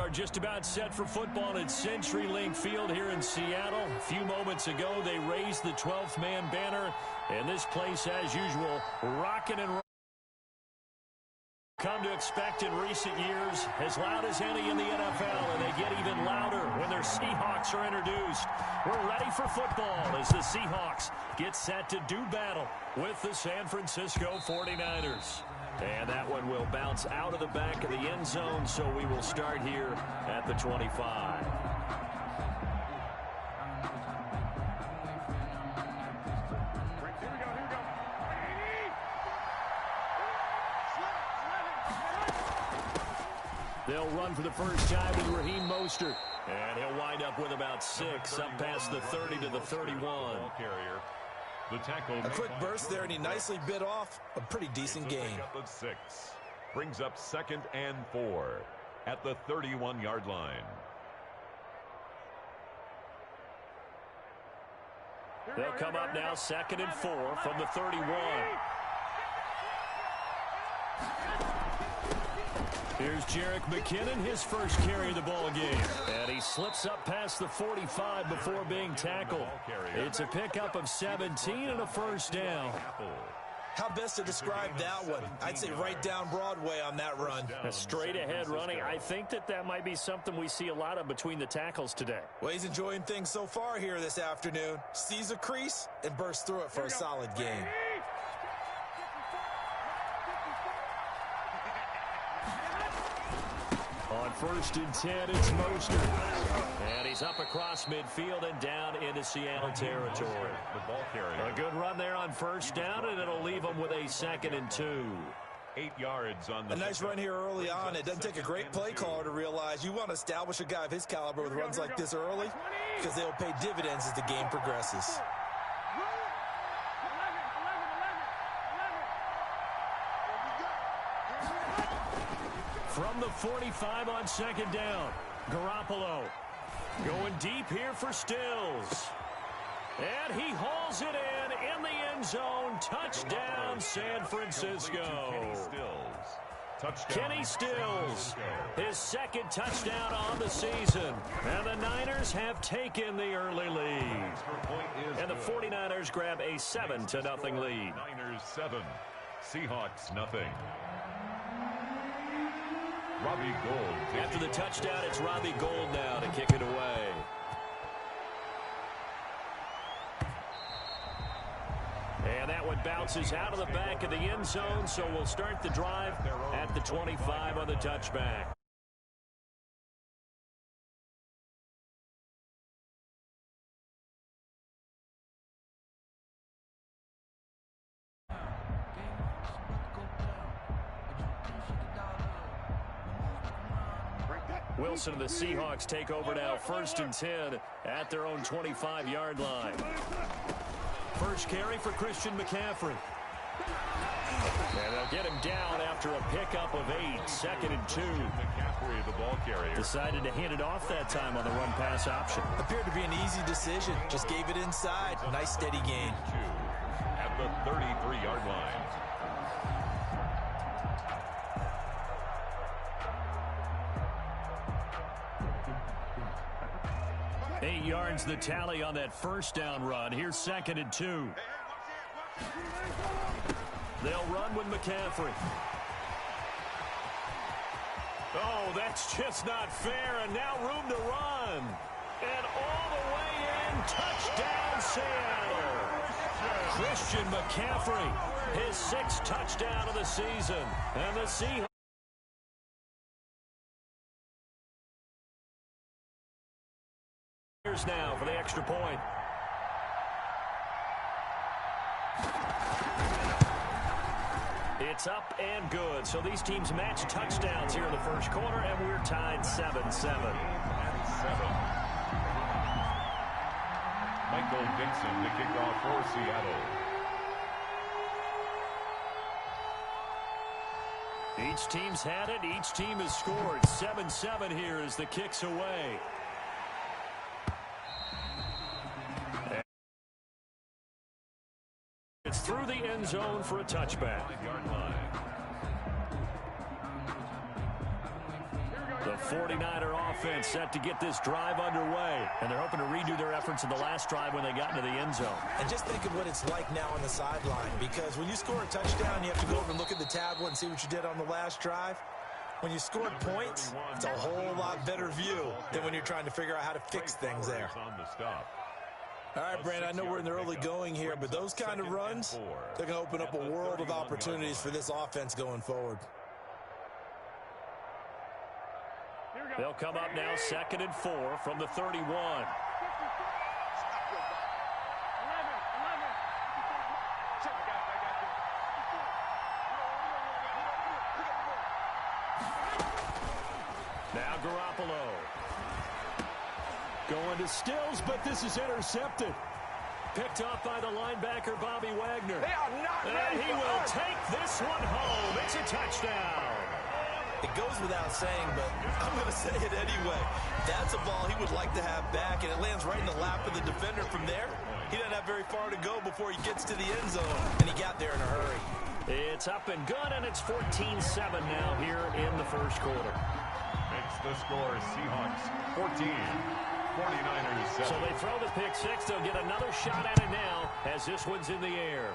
are just about set for football at CenturyLink Field here in Seattle. A few moments ago, they raised the 12th man banner, and this place, as usual, rocking and rolling. Come to expect in recent years, as loud as any in the NFL, and they get even louder when their Seahawks are introduced. We're ready for football as the Seahawks get set to do battle with the San Francisco 49ers. And that one will bounce out of the back of the end zone, so we will start here at the 25. They'll run for the first time with Raheem Mostert. And he'll wind up with about 6 up past the 30 to the 31. A quick burst there, and he nicely bit off a pretty decent gain. Of 6. Brings up 2nd and 4 at the 31-yard line. They'll come up now 2nd and 4 from the 31. Here's Jerick McKinnon, his first carry of the ball game. And he slips up past the 45 before being tackled. It's a pickup of 17 and a first down. How best to describe that one? I'd say right down Broadway on that run. A straight ahead running. I think that might be something we see a lot of between the tackles today. Well, he's enjoying things so far here this afternoon. Sees a crease and bursts through it for a solid gain. On 1st and 10, it's Mostert. And he's up across midfield and down into Seattle territory. The ball carrier. A good run there on 1st down, and it'll leave him with a 2nd and 2. 8 yards on the... A nice run here early on. It doesn't take a great play caller to realize you want to establish a guy of his caliber with runs like this early, because they'll pay dividends as the game progresses. From the 45 on 2nd down, Garoppolo going deep here for Stills. And he hauls it in the end zone. Touchdown, San Francisco. Kenny Stills, his 2nd touchdown on the season. And the Niners have taken the early lead. And the 49ers grab a 7-0 lead. Niners 7, Seahawks nothing. Robbie Gould. After the touchdown, it's Robbie Gould now to kick it away. And that one bounces out of the back of the end zone, so we'll start the drive at the 25 on the touchback. Wilson and the Seahawks take over now, 1st and 10 at their own 25-yard line. First carry for Christian McCaffrey. And they'll get him down after a pickup of 8, 2nd and 2. McCaffrey, the ball carrier. Decided to hand it off that time on the run-pass option. Appeared to be an easy decision. Just gave it inside. Nice steady gain. 2 at the 33-yard line. 8 yards the tally on that 1st down run. Here's 2nd and 2. They'll run with McCaffrey. Oh, that's just not fair, and now room to run. And all the way in, touchdown Seattle. Christian McCaffrey, his 6th touchdown of the season. And the Seahawks now for the extra point. It's up and good. So these teams match touchdowns here in the first quarter, and we're tied 7-7. Michael Dixon to kick off for Seattle. Each team's had it. Each team has scored. 7-7 here as the kick's away. It's through the end zone for a touchback. The 49er offense set to get this drive underway. And they're hoping to redo their efforts in the last drive when they got into the end zone. And just think of what it's like now on the sideline, because when you score a touchdown, you have to go over and look at the tablet and see what you did on the last drive. When you scored points, it's a whole lot better view than when you're trying to figure out how to fix things there. All right, Brandon, I know we're in the early going here, but those kind of runs, they're going to open up a world of opportunities for this offense going forward. They'll come up now 2nd and 4 from the 31. Now Garoppolo. Going to Stills, but this is intercepted. Picked off by the linebacker, Bobby Wagner. And he will take this one home. It's a touchdown. It goes without saying, but I'm going to say it anyway. That's a ball he would like to have back, and it lands right in the lap of the defender from there. He doesn't have very far to go before he gets to the end zone, and he got there in a hurry. It's up and good, and it's 14-7 now here in the first quarter. Makes the score Seahawks 14, 49ers 7. So they throw the pick six. They'll get another shot at it now as this one's in the air.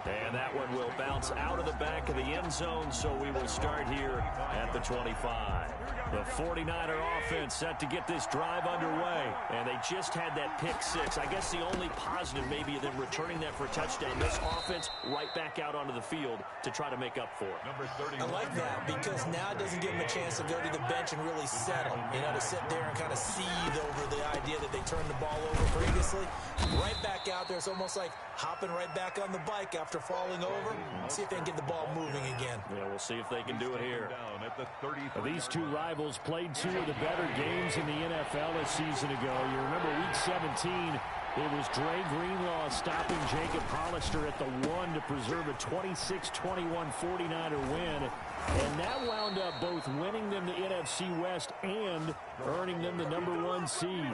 And that one will bounce out of the back of the end zone, so we will start here at the 25. The 49er offense set to get this drive underway, and they just had that pick six. I guess the only positive maybe of them returning that for a touchdown. This offense right back out onto the field to try to make up for it. Number 30. I like that because now it doesn't give them a chance to go to the bench and really settle. You know, to sit there and kind of seethe over the idea that they turned the ball over previously. Right back out there. It's almost like hopping right back on the bike after falling over. See if they can get the ball moving again. Yeah, we'll see if they can do it here. Down at the 33. These two rivals played two of the better games in the NFL a season ago. You remember Week 17, it was Dre Greenlaw stopping Jacob Hollister at the 1 to preserve a 26-21 49er win. And that wound up both winning them the NFC West and earning them the #1 seed.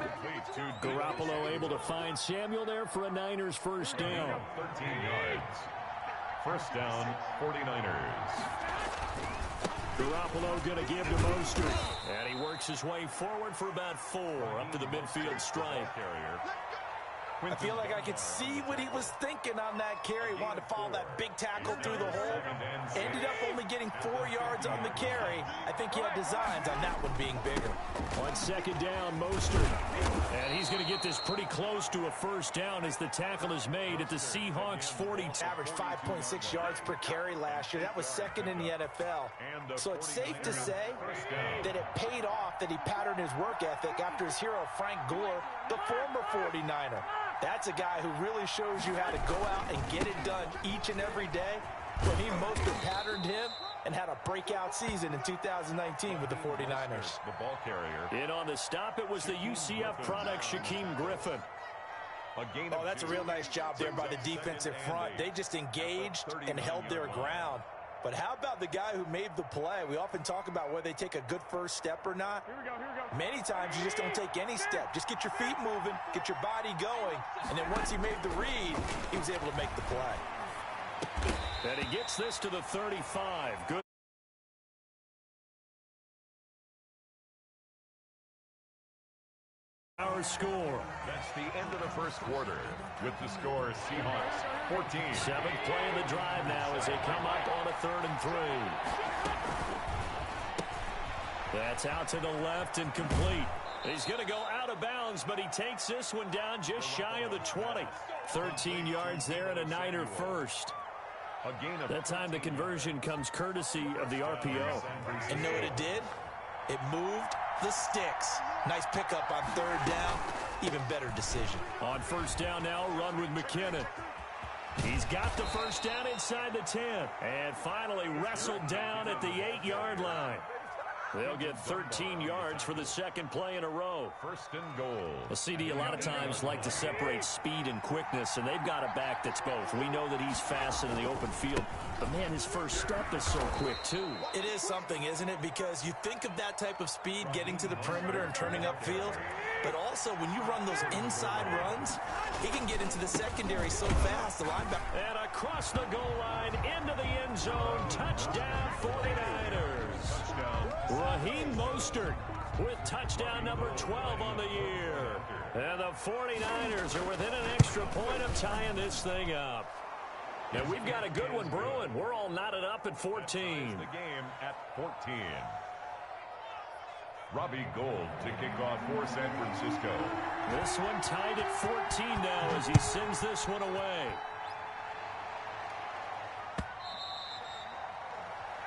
Garoppolo able to find Samuel there for a Niners first down. 13 yards. First down, 49ers. Garoppolo going to give to Mostert. And he works his way forward for about 4 up to the midfield stripe. Carrier. I feel like I could see what he was thinking on that carry. Wanted to follow that big tackle through the hole. Ended up only getting 4 yards on the carry. I think he had designs on that one being bigger. On second down, Mostert. And he's going to get this pretty close to a first down as the tackle is made at the Seahawks 42. Averaged 5.6 yards per carry last year. That was second in the NFL. So it's safe to say that it paid off that he patterned his work ethic after his hero, Frank Gore, the former 49er. That's a guy who really shows you how to go out and get it done each and every day. Raheem Mostert patterned him and had a breakout season in 2019 with the 49ers. The ball carrier. In on the stop, it was the UCF product, Shaquem Griffin. Oh, that's a real nice job there by the defensive front. They just engaged and held their ground. But how about the guy who made the play? We often talk about whether they take a good first step or not. Many times you just don't take any step. Just get your feet moving, get your body going, and then once he made the read, he was able to make the play. And he gets this to the 35. Good. Our score. That's the end of the first quarter. With the score, Seahawks 14. 7th play of the drive now as they come up on a 3rd and 3. That's out to the left and complete. He's going to go out of bounds, but he takes this one down just shy of the 20. 13 yards there and a Niner first. That time the conversion comes courtesy of the RPO. And know what it did? It moved the sticks. Nice pickup on 3rd down. Even better decision. On 1st down now, run with McKinnon. He's got the first down inside the 10. And finally wrestled down at the 8-yard line. They'll get 13 yards for the 2nd play in a row. 1st and goal. A CD a lot of times like to separate speed and quickness, and they've got a back that's both. We know that he's fast in the open field, but man, his first step is so quick too. It is something, isn't it? Because you think of that type of speed getting to the perimeter and turning upfield, but also when you run those inside runs, he can get into the secondary so fast. The linebacker. And across the goal line, into the end zone, touchdown 49ers. Raheem Mostert with touchdown number 12 on the year. And the 49ers are within an extra point of tying this thing up. And we've got a good one brewing. We're all knotted up at 14. The game at 14. Robbie Gould to kick off for San Francisco. This one tied at 14 now as he sends this one away.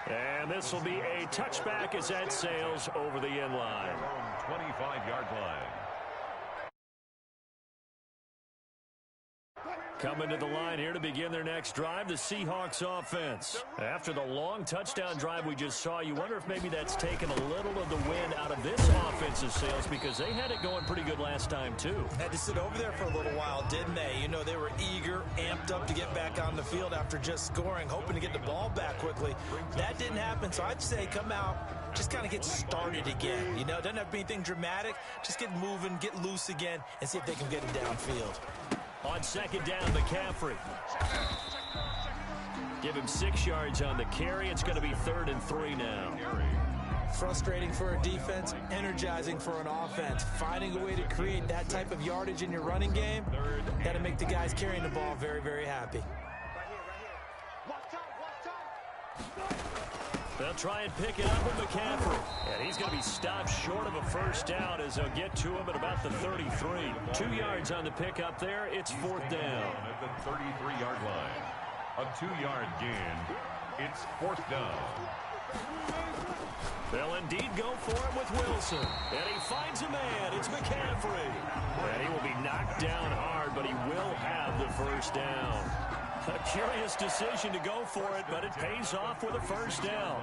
And this will be a touchback as that sails over the end line. 25-yard line. Coming to the line here to begin their next drive, the Seahawks offense. After the long touchdown drive we just saw, you wonder if maybe that's taken a little of the wind out of this offensive sails because they had it going pretty good last time too. Had to sit over there for a little while, didn't they? You know, they were eager, amped up to get back on the field after just scoring, hoping to get the ball back quickly. That didn't happen, so I'd say come out, just kind of get started again. You know, it doesn't have to be anything dramatic. Just get moving, get loose again, and see if they can get it downfield. On second down, McCaffrey. Give him 6 yards on the carry. It's going to be 3rd and 3 now. Frustrating for a defense, energizing for an offense. Finding a way to create that type of yardage in your running game, got to make the guys carrying the ball very, very happy. They'll try and pick it up with McCaffrey. And he's going to be stopped short of a first down as they'll get to him at about the 33. 2 yards on the pickup there. It's 4th down. At the 33-yard line. A 2-yard gain. It's 4th down. They'll indeed go for it with Wilson. And he finds a man. It's McCaffrey. And he will be knocked down hard, but he will have the first down. A curious decision to go for it, but it pays off with a first down.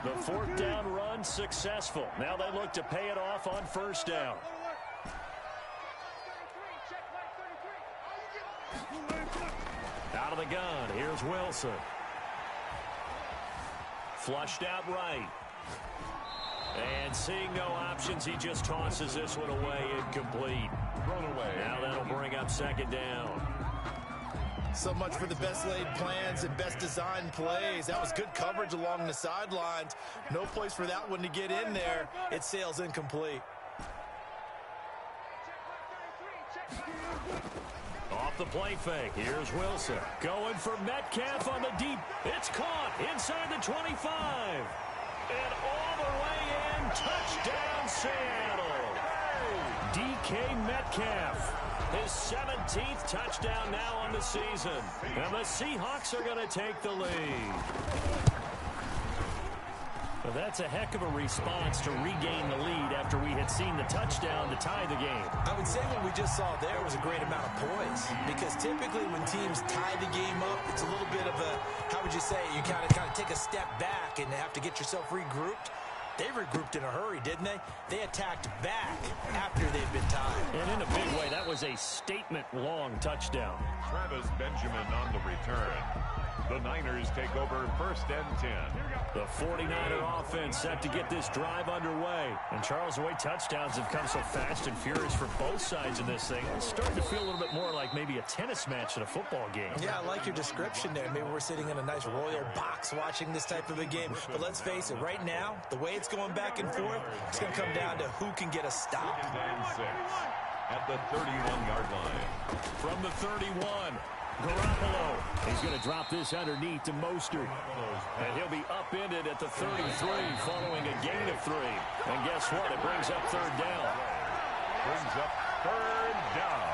The 4th down run successful. Now they look to pay it off on first down. Out of the gun, here's Wilson. Flushed out right. And seeing no options, he just tosses this one away, incomplete. Thrown away. Now that'll bring up second down. So much for the best laid plans and best designed plays. That was good coverage along the sidelines. No place for that one to get in there. It sails incomplete. Off the play fake. Here's Wilson. Going for Metcalf on the deep. It's caught inside the 25. And all the way in. Touchdown, Seattle. DK Metcalf. His 17th touchdown now on the season. And the Seahawks are going to take the lead. Well, that's a heck of a response to regain the lead after we had seen the touchdown to tie the game. I would say what we just saw there was a great amount of poise. Because typically when teams tie the game up, it's a little bit of a, how would you say, you kind of take a step back and have to get yourself regrouped. They regrouped in a hurry, didn't they? They attacked back after they'd been tied. And in a big way, that was a statement-long touchdown. Travis Benjamin on the return. The Niners take over 1st and 10. The 49er offense set to get this drive underway. And Charles, the way touchdowns have come so fast and furious for both sides in this thing, it's starting to feel a little bit more like maybe a tennis match in a football game. Yeah, I like your description there. Maybe we're sitting in a nice royal box watching this type of a game. But let's face it, right now, the way it's going back and forth, it's going to come down to who can get a stop. 2nd and 6 at the 31-yard line. From the 31. Garoppolo. He's going to drop this underneath to Mostert. And he'll be upended at the 33 following a gain of 3. And guess what? It brings up 3rd down. Brings up 3rd down.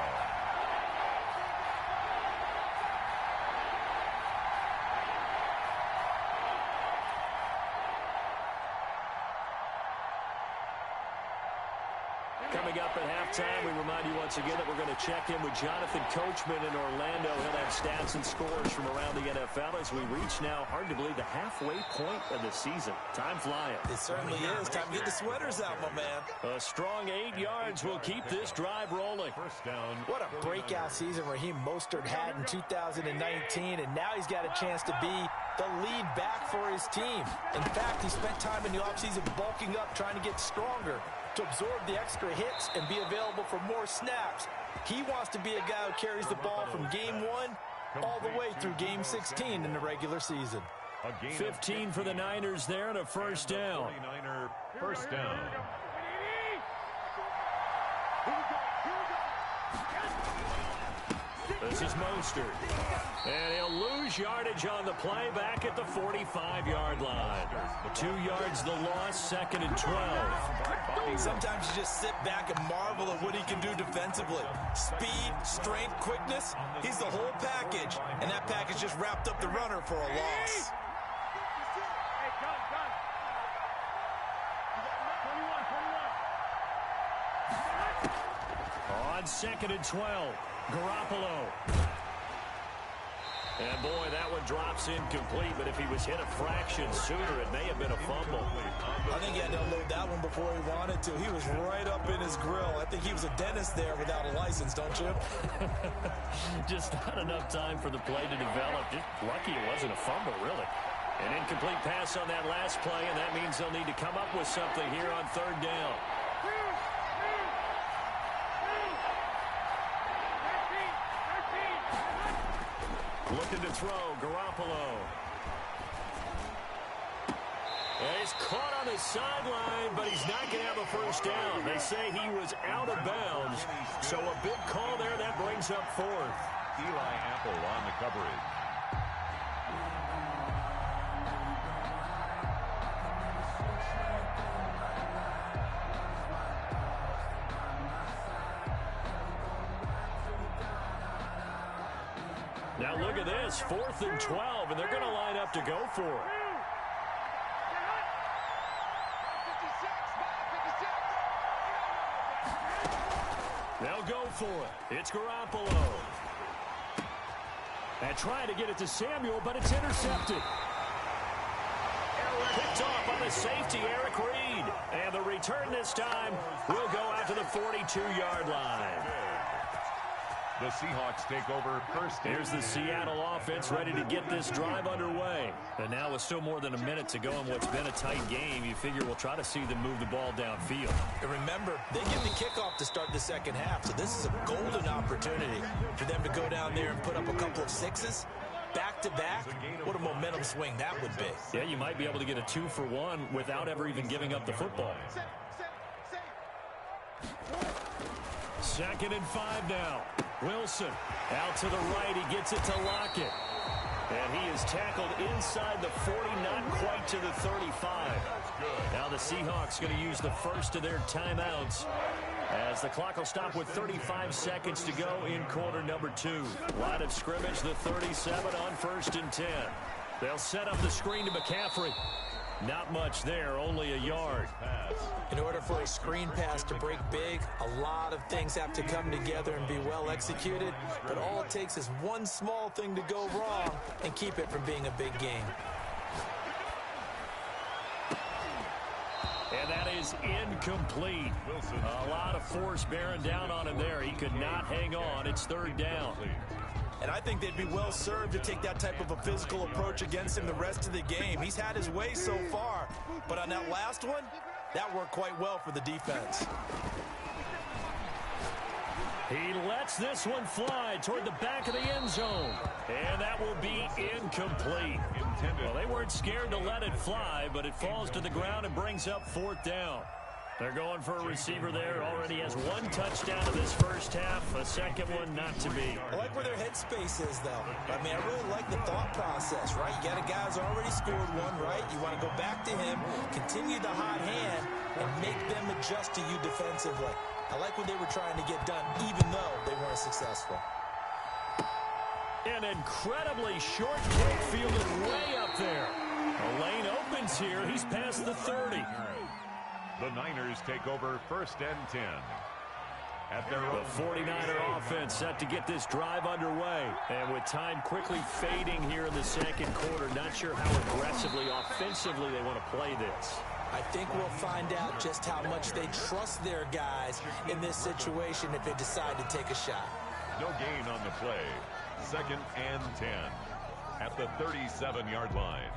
Coming up at halftime, we remind you once again that we're going to check in with Jonathan Coachman in Orlando. He'll have stats and scores from around the NFL as we reach now, hard to believe, the halfway point of the season. Time flying. It certainly is. Time to get the sweaters out, my man. A strong 8 yards will keep this drive rolling. First down. What a breakout season Raheem Mostert had in 2019, and now he's got a chance to be the lead back for his team. In fact, he spent time in the offseason bulking up, trying to get stronger. to absorb the extra hits and be available for more snaps. He wants to be a guy who carries the ball from game 1 all the way through game 16 in the regular season. 15 for the Niners there and a first down. 49er first down. This is Mostert. And he'll lose yardage on the play back at the 45-yard line. 2 yards the loss, 2nd and 12. Sometimes you just sit back and marvel at what he can do defensively. Speed, strength, quickness, he's the whole package. And that package just wrapped up the runner for a loss. On 2nd and 12, Garoppolo. And boy, that one drops incomplete, but if he was hit a fraction sooner, it may have been a fumble. I think he had to unload that one before he wanted to. He was right up in his grill. I think he was a dentist there without a license, don't you? Just not enough time for the play to develop. Just lucky it wasn't a fumble, really. An incomplete pass on that last play, and that means they'll need to come up with something here on 3rd down. Looking to throw, Garoppolo. And he's caught on the sideline, but he's not going to have a first down. They say he was out of bounds, so a big call there. That brings up 4th. Eli Apple on the coverage. Now look at this, 4th and 12, and they're going to line up to go for it. They'll go for it. It's Garoppolo. And trying to get it to Samuel, but it's intercepted. Picked off on the safety, Eric Reed. And the return this time will go out to the 42-yard line. The Seahawks take over first. Here's the Seattle offense ready to get this drive underway. And now with still more than a minute to go in what's been a tight game, you figure we'll try to see them move the ball downfield. And remember, they give the kickoff to start the second half, so this is a golden opportunity for them to go down there and put up a couple of sixes. Back-to-back, what a momentum swing that would be. Yeah, you might be able to get a 2-for-1 without ever even giving up the football. 2nd and 5 now. Wilson out to the right. He gets it to Lockett. And he is tackled inside the 40, not quite to the 35. Now the Seahawks going to use the first of their timeouts as the clock will stop with 35 seconds to go in quarter number 2. Line of scrimmage, the 37 on 1st and 10. They'll set up the screen to McCaffrey. Not much there, only a yard. In order for a screen pass to break big, a lot of things have to come together and be well executed, but all it takes is one small thing to go wrong and keep it from being a big game. And that is incomplete. A lot of force bearing down on him there. He could not hang on. It's 3rd down. And I think they'd be well served to take that type of a physical approach against him the rest of the game. He's had his way so far, but on that last one, that worked quite well for the defense. He lets this one fly toward the back of the end zone. And that will be incomplete. Well, they weren't scared to let it fly, but it falls to the ground and brings up 4th down. They're going for a receiver there. Already has 1 touchdown in this first half. A second one not to be. I like where their headspace is, though. I mean, I really like the thought process, right? You got a guy who's already scored one, right? You want to go back to him, continue the hot hand, and make them adjust to you defensively. I like what they were trying to get done, even though they weren't successful. An incredibly short kick fielded way up there. The lane opens here. He's past the 30. The Niners take over 1st and 10. At their the 49er offense set to get this drive underway. And with time quickly fading here in the second quarter, not sure how aggressively, offensively they want to play this. I think we'll find out just how much they trust their guys in this situation if they decide to take a shot. No gain on the play. 2nd and 10 at the 37-yard line.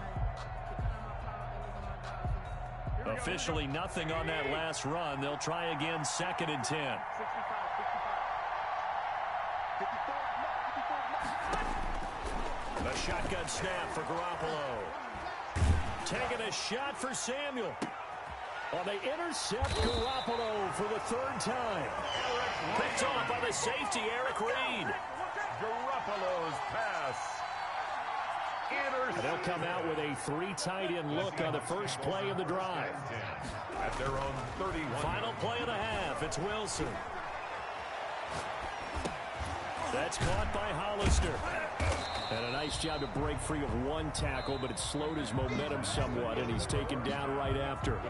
Officially nothing on that last run. They'll try again, 2nd and 10. The shotgun snap for Garoppolo. Taking a shot for Samuel. Well, they intercept Garoppolo for the 3rd time. Picked off by the safety, Eric Reed. Garoppolo's pass. They'll come out with a 3 tight end look on the first play of the drive. At their own 31. Final play of the half. It's Wilson. That's caught by Hollister. And a nice job to break free of 1 tackle, but it slowed his momentum somewhat, and he's taken down right after.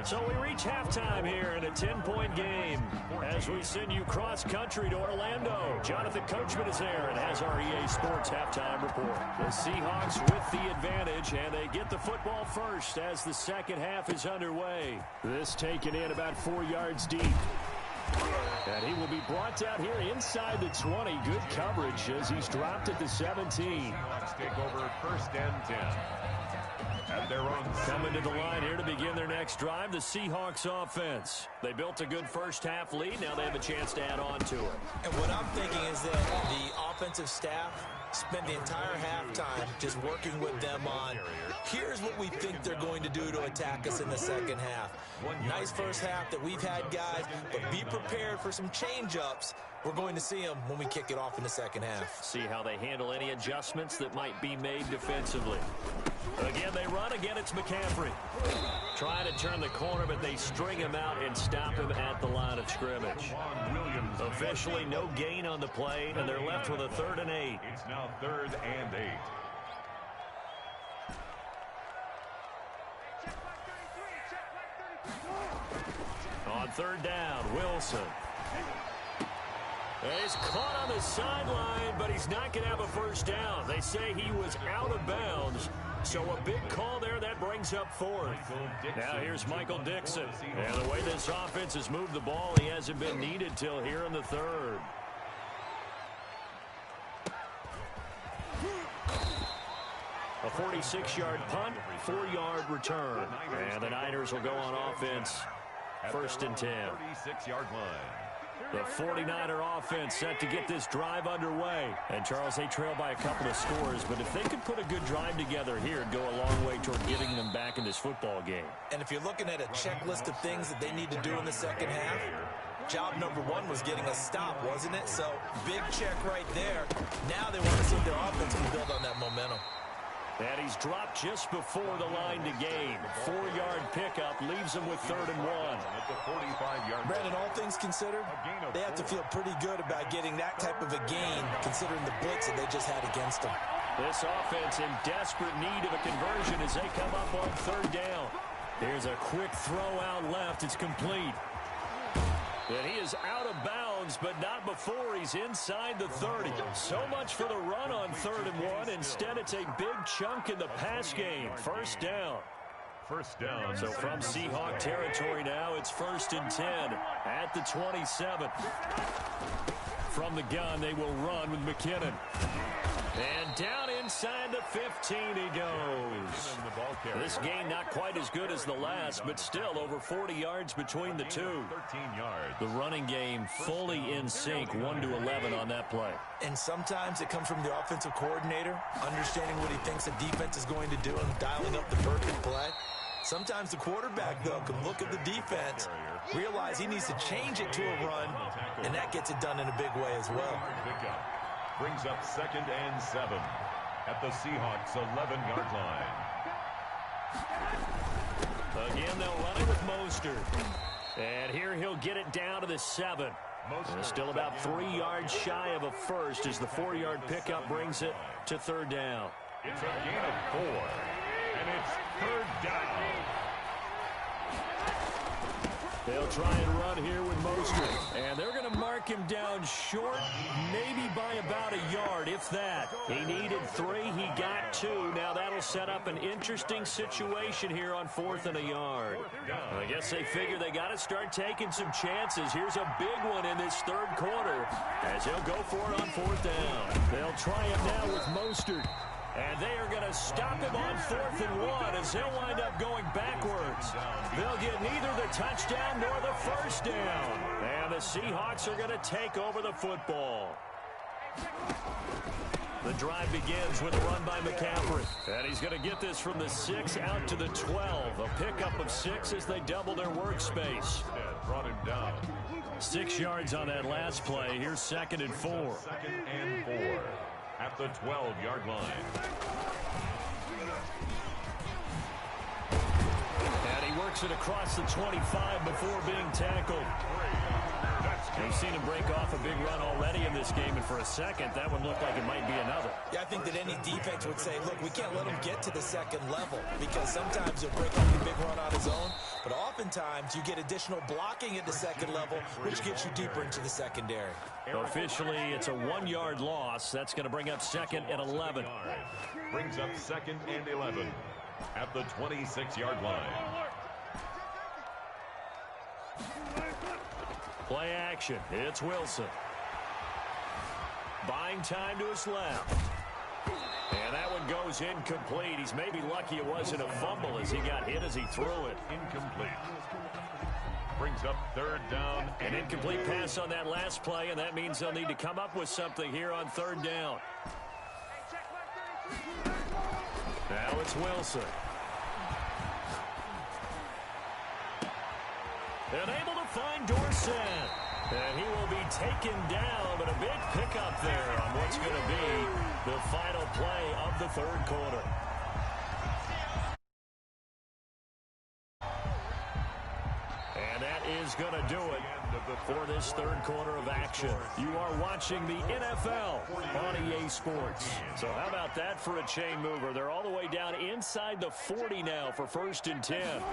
So we reach halftime here in a 10-point game as we send you cross-country to Orlando. Jonathan Coachman is there and has our EA Sports halftime report. The Seahawks with the advantage, and they get the football first as the second half is underway. This taken in about 4 yards deep. And he will be brought down here inside the 20. Good coverage as he's dropped at the 17. Seahawks take over 1st and 10. At their own. Coming to the line here to begin their next drive, the Seahawks offense. They built a good first half lead. Now they have a chance to add on to it. And what I'm thinking is that the offensive staff spend the entire halftime just working with them on, here's what we think they're going to do to attack us in the second half. Nice first half that we've had, guys, but be prepared for some change-ups. We're going to see them when we kick it off in the second half. See how they handle any adjustments that might be made defensively. Again, they run. Again, it's McCaffrey. Trying to turn the corner, but they string him out and stop him at the line of scrimmage. Officially no gain on the play, and they're left with a 3rd and 8. It's now 3rd and 8. On 3rd down, Wilson. He's caught on the sideline, but he's not going to have a first down. They say he was out of bounds. So a big call there, that brings up 4th. Now here's Michael Dixon. And the way this offense has moved the ball, he hasn't been needed till here in the 3rd. A 46-yard punt, 4-yard return. And the Niners will go on offense, 1st and 10. 36-yard line. The 49er offense set to get this drive underway. And, Charles, they trail by a couple of scores, but if they could put a good drive together here, it'd go a long way toward getting them back in this football game. And if you're looking at a checklist of things that they need to do in the second half, job number 1 was getting a stop, wasn't it? So, big check right there. Now they want to see if their offense can build on that momentum. And he's dropped just before the line to gain. 4-yard pickup leaves him with 3rd and 1. At the 45-yard. Brandon, all things considered, they have to feel pretty good about getting that type of a gain, considering the blitz that they just had against them. This offense in desperate need of a conversion as they come up on 3rd down. Here's a quick throw out left. It's complete. And he is out of bounds, but not before he's inside the 30. So much for the run on 3rd and 1. Instead, it's a big chunk in the pass game. 1st down. First down. So from Seahawk territory now, it's 1st and 10 at the 27. From the gun, they will run with McKinnon. And down inside the 15 he goes. This game not quite as good as the last, but still over 40 yards between the two. 13 yards. The running game fully in sync, 1-11 on that play. And sometimes it comes from the offensive coordinator, understanding what he thinks the defense is going to do and dialing up the perfect play. Sometimes the quarterback, though, can look at the defense, realize he needs to change it to a run, and that gets it done in a big way as well. Brings up 2nd and 7 at the Seahawks 11-yard line. Again, they'll run it with Mostert. And here he'll get it down to the 7. And still about 3 yards shy of a first as the 4-yard pickup brings it to 3rd down. It's a gain of 4, and it's 3rd down. They'll try and run here with Mostert. And they're going to mark him down short, maybe by about a yard, if that. He needed 3. He got 2. Now that'll set up an interesting situation here on 4th and a yard. I guess they figure they got to start taking some chances. Here's a big one in this 3rd quarter as he'll go for it on 4th down. They'll try him now with Mostert. And they are going to stop him on 4th and 1 as he'll wind up going backwards. They'll get neither the touchdown nor the first down. And the Seahawks are going to take over the football. The drive begins with a run by McCaffrey. And he's going to get this from the 6 out to the 12. A pickup of 6 as they double their workspace. Brought him down. 6 yards on that last play. Here's 2nd and 4. 2nd and 4 at the 12-yard line. And he works it across the 25 before being tackled. We've seen him break off a big run already in this game, and for a second, that one looked like it might be another. Yeah, I think that any defense would say, look, we can't let him get to the second level, because sometimes he'll break off a big run on his own, but oftentimes you get additional blocking at the second level, which gets you deeper into the secondary. Officially, it's a 1-yard loss. That's going to bring up 2nd and 11. Brings up 2nd and 11 at the 26-yard line. Play action. It's Wilson. Buying time to his left. And that one goes incomplete. He's maybe lucky it wasn't a fumble as he got hit as he threw it. Incomplete. Brings up 3rd down. An incomplete pass on that last play, and that means they'll need to come up with something here on 3rd down. Now it's Wilson. And able to find Dorsett. And he will be taken down, but a big pickup there on what's going to be the final play of the 3rd quarter. And that is going to do it for this 3rd quarter of action. You are watching the NFL on EA Sports. So how about that for a chain mover? They're all the way down inside the 40 now for 1st and 10.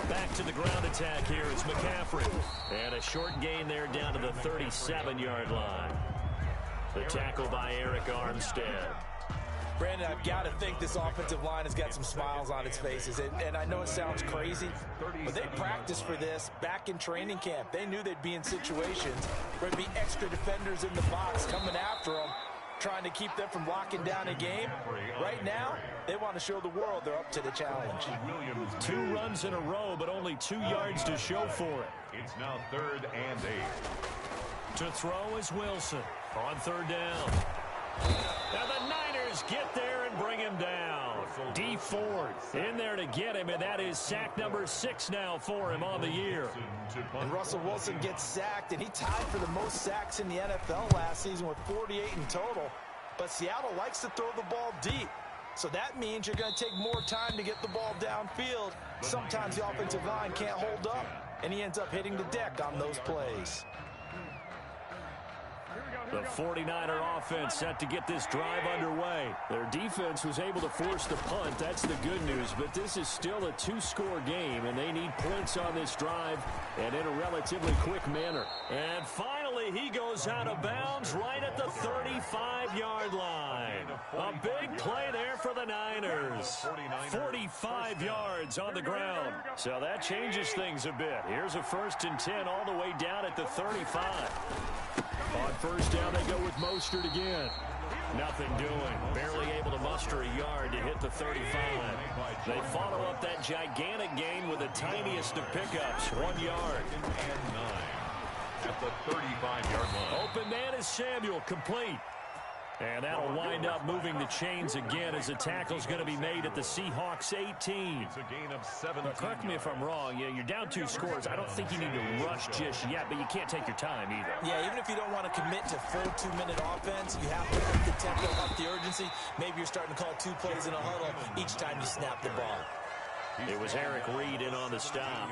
Back to the ground attack here. It's McCaffrey. And a short gain there down to the 37-yard line. The tackle by Eric Armstead. Brandon, I've got to think this offensive line has got some smiles on its faces. And I know it sounds crazy, but they practiced for this back in training camp. They knew they'd be in situations where there'd be extra defenders in the box coming after them, trying to keep them from locking down a game. Right now, they want to show the world they're up to the challenge. 2 runs in a row, but only 2 yards to show for it. It's now 3rd and 8. To throw is Wilson on 3rd down. Now the Niners get there and bring him down. Dee Ford in there to get him, and that is sack number 6 now for him on the year. And Russell Wilson gets sacked, and he tied for the most sacks in the NFL last season with 48 in total. But Seattle likes to throw the ball deep. So that means you're going to take more time to get the ball downfield. Sometimes the offensive line can't hold up, and he ends up hitting the deck on those plays. The 49er offense set to get this drive underway. Their defense was able to force the punt. That's the good news. But this is still a 2-score game, and they need points on this drive and in a relatively quick manner. And finally, he goes out of bounds right at the 35-yard line. A big play there for the Niners. 45 yards on the ground. So that changes things a bit. Here's a 1st and 10 all the way down at the 35. On 1st down, they go with Mostert again. Nothing doing. Barely able to muster a yard to hit the 35. They follow up that gigantic gain with the tiniest of pickups, 1 yard. And 9 at the 35-yard line. Open man is Samuel, complete. And that'll wind up moving the chains again as the tackle's going to be made at the Seahawks 18. It's a gain of 7. Correct me if I'm wrong. Yeah, you're down 2 scores. I don't think you need to rush just yet, but you can't take your time either. Yeah, even if you don't want to commit to full 2-minute offense, you have to up the tempo, up the urgency. Maybe you're starting to call 2 plays in a huddle each time you snap the ball. It was Eric Reed in on the stop.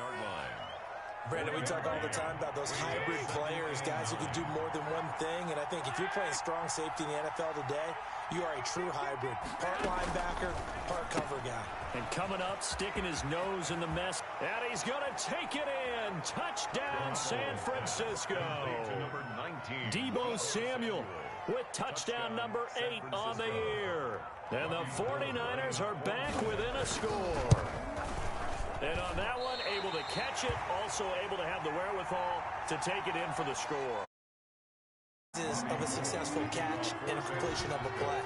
Brandon, we talk all the time about those hybrid players, guys who can do more than one thing. And I think if you're playing strong safety in the NFL today, you are a true hybrid. Part linebacker, part cover guy. And coming up, sticking his nose in the mess. And he's going to take it in. Touchdown, San Francisco. Deebo Samuel with touchdown number 8 on the year. And the 49ers are back within a score. And on that one, able to catch it, also able to have the wherewithal to take it in for the score. Of a successful catch and a completion of a play.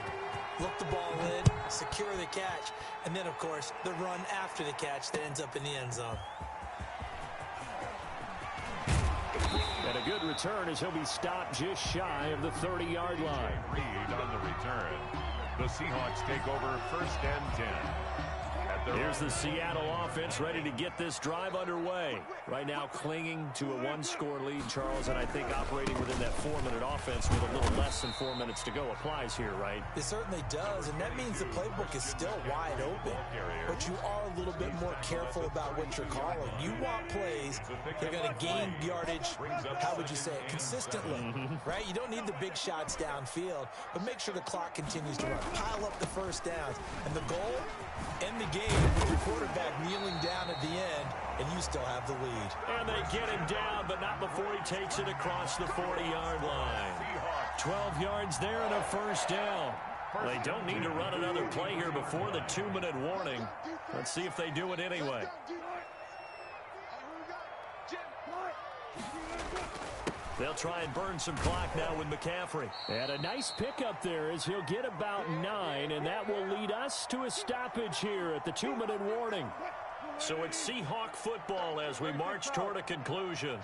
look the ball in, secure the catch, and then, of course, the run after the catch that ends up in the end zone. And a good return as he'll be stopped just shy of the 30-yard line. Reed on the return. The Seahawks take over 1st and 10. Here's the Seattle offense ready to get this drive underway. Right now clinging to a one-score lead, Charles, and I think operating within that 4-minute offense with a little less than 4 minutes to go applies here, right? It certainly does, and that means the playbook is still wide open. But you are a little bit more careful about what you're calling. You want plays that are going to gain yardage, how would you say it, consistently, right? You don't need the big shots downfield, but make sure the clock continues to run. Pile up the first downs, and the goal, end the game with your quarterback kneeling down at the end, and you still have the lead. And they get him down, but not before he takes it across the 40-yard line. 12 yards there and a first down. They don't need to run another play here before the 2-minute warning. Let's see if they do it anyway. They'll try and burn some clock now with McCaffrey. And a nice pickup there as he'll get about 9, and that will lead us to a stoppage here at the 2-minute warning. So it's Seahawk football as we march toward a conclusion.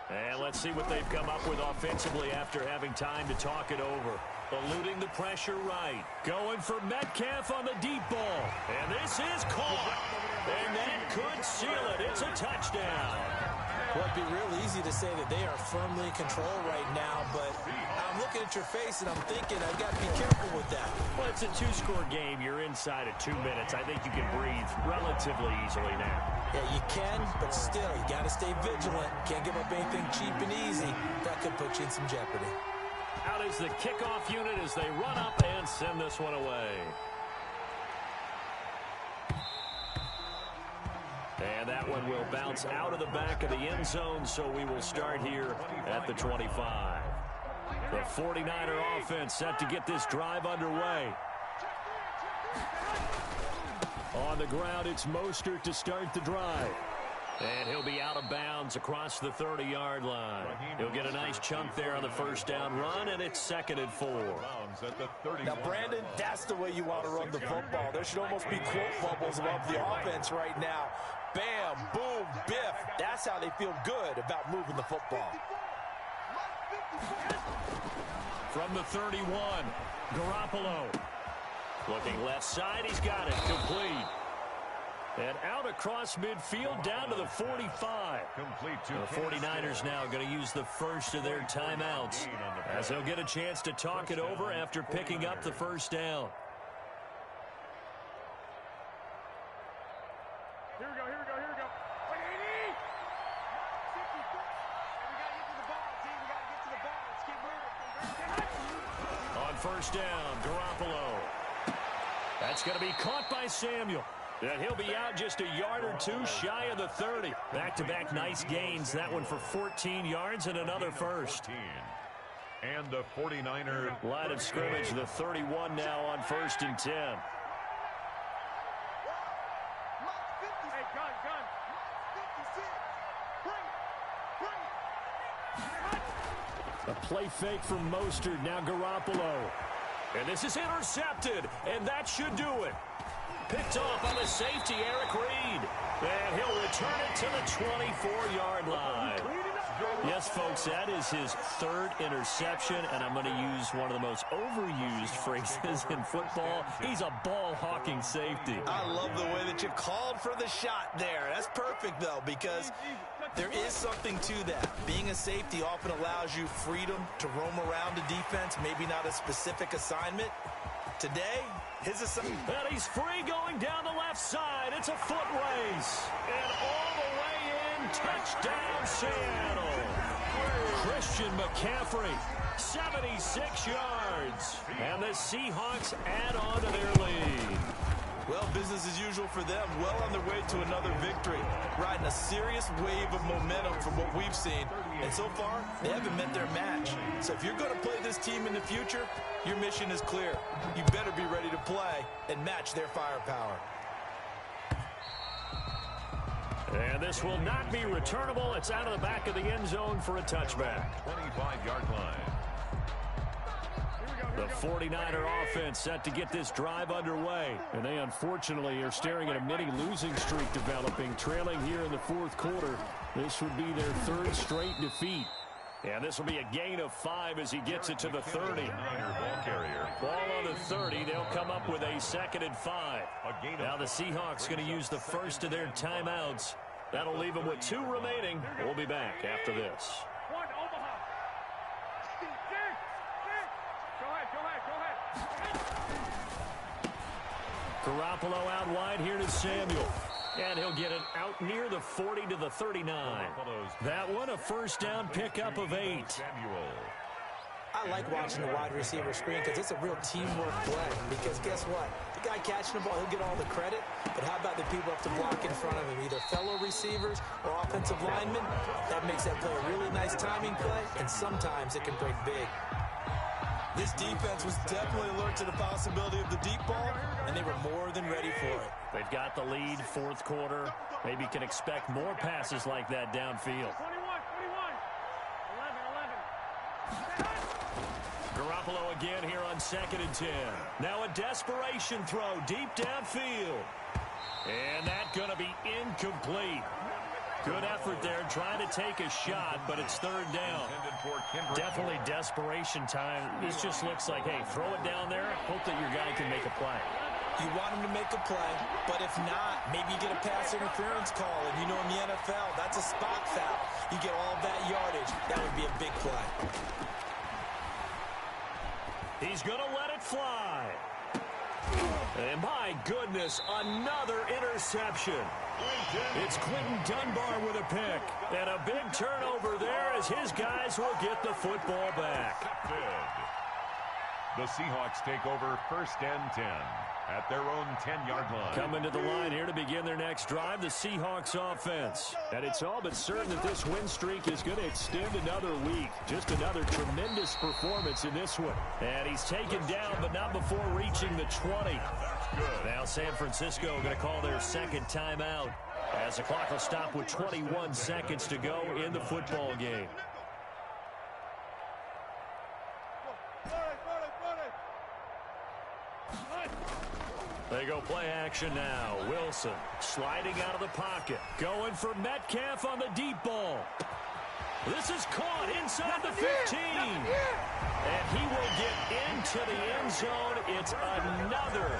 And let's see what they've come up with offensively after having time to talk it over. Eluding the pressure right. Going for Metcalf on the deep ball. And this is caught. And that could seal it. It's a touchdown. Well, it'd be real easy to say that they are firmly in control right now, but I'm looking at your face and I'm thinking I've got to be careful with that. Well, it's a 2-score game. You're inside of 2 minutes. I think you can breathe relatively easily now. Yeah, you can, but still, you got to stay vigilant. Can't give up anything cheap and easy. That could put you in some jeopardy. Out is the kickoff unit as they run up and send this one away. And that one will bounce out of the back of the end zone, so we will start here at the 25. The 49er offense set to get this drive underway. On the ground, it's Mostert to start the drive. And he'll be out of bounds across the 30-yard line. He'll get a nice chunk there on the first down run, and it's 2nd and 4. Now, Brandon, that's the way you want to run the football. There should almost be quote bubbles above the offense right now. Bam, boom, biff. That's how they feel good about moving the football. From the 31, Garoppolo. Looking left side, he's got it, complete. And out across midfield down to the 45. The 49ers now going to use the first of their timeouts as they'll get a chance to talk it over after picking up the first down. Here we go. On first down, Garoppolo. That's going to be caught by Samuel. And he'll be out just a yard or two shy of the 30. Back-to-back nice gains. That one for 14 yards and another first. And the 49er line of scrimmage, the 31 now on 1st and 10. A play fake from Mostert, now Garoppolo. And this is intercepted, and that should do it. Picked off on the safety, Eric Reed. And he'll return it to the 24-yard line. Yes, folks, that is his 3rd interception, and I'm going to use one of the most overused phrases in football. He's a ball-hawking safety. I love the way that you called for the shot there. That's perfect, though, because there is something to that. Being a safety often allows you freedom to roam around the defense, maybe not a specific assignment. Today, his assignment. And he's free going down the left side. It's a foot race. And all the way in, touchdown Seattle. Christian McCaffrey, 76 yards. And the Seahawks add on to their lead. Well, business as usual for them. Well on their way to another victory. Riding a serious wave of momentum from what we've seen. And so far, they haven't met their match. So if you're going to play this team in the future, your mission is clear. You better be ready to play and match their firepower. And this will not be returnable. It's out of the back of the end zone for a touchback. 25-yard line. Here we go. The 49er offense set to get this drive underway. And they unfortunately are staring at a mini losing streak developing, trailing here in the fourth quarter. This would be their third straight defeat. And this will be a gain of 5 as he gets it to the 30. Ball carrier. Ball on the 30. They'll come up with a 2nd and 5. Now the Seahawks going to use the first of their timeouts. That'll leave them with 2 remaining. We'll be back after this. Garoppolo out wide here to Samuel. And he'll get it out near the 40 to the 39. That one a first down pickup of 8. I like watching the wide receiver screen because it's a real teamwork play. Because guess what? The guy catching the ball, he'll get all the credit. But how about the people up to block in front of him? Either fellow receivers or offensive linemen. That makes that play a really nice timing play. And sometimes it can break big. This defense was definitely alert to the possibility of the deep ball, and they were more than ready for it. They've got the lead, fourth quarter. Maybe can expect more passes like that downfield. 21. Garoppolo again here on 2nd and 10. Now a desperation throw deep downfield. And that's going to be incomplete. Good effort there, trying to take a shot, but it's 3rd down. Definitely desperation time. This just looks like, hey, throw it down there, hope that your guy can make a play. You want him to make a play, but if not, maybe you get a pass interference call, and you know in the NFL, that's a spot foul. You get all that yardage. That would be a big play. He's going to let it fly. And my goodness, another interception. It's Quinton Dunbar with a pick. And a big turnover there as his guys will get the football back. The Seahawks take over 1st and 10 at their own 10-yard line. Coming to the line here to begin their next drive, the Seahawks offense. And it's all but certain that this win streak is going to extend another week. Just another tremendous performance in this one. And he's taken down, but not before reaching the 20. Now San Francisco going to call their 2nd timeout as the clock will stop with 21 seconds to go in the football game. They go play action now. Wilson sliding out of the pocket. Going for Metcalf on the deep ball. This is caught inside the 15. And he will get into the end zone. It's another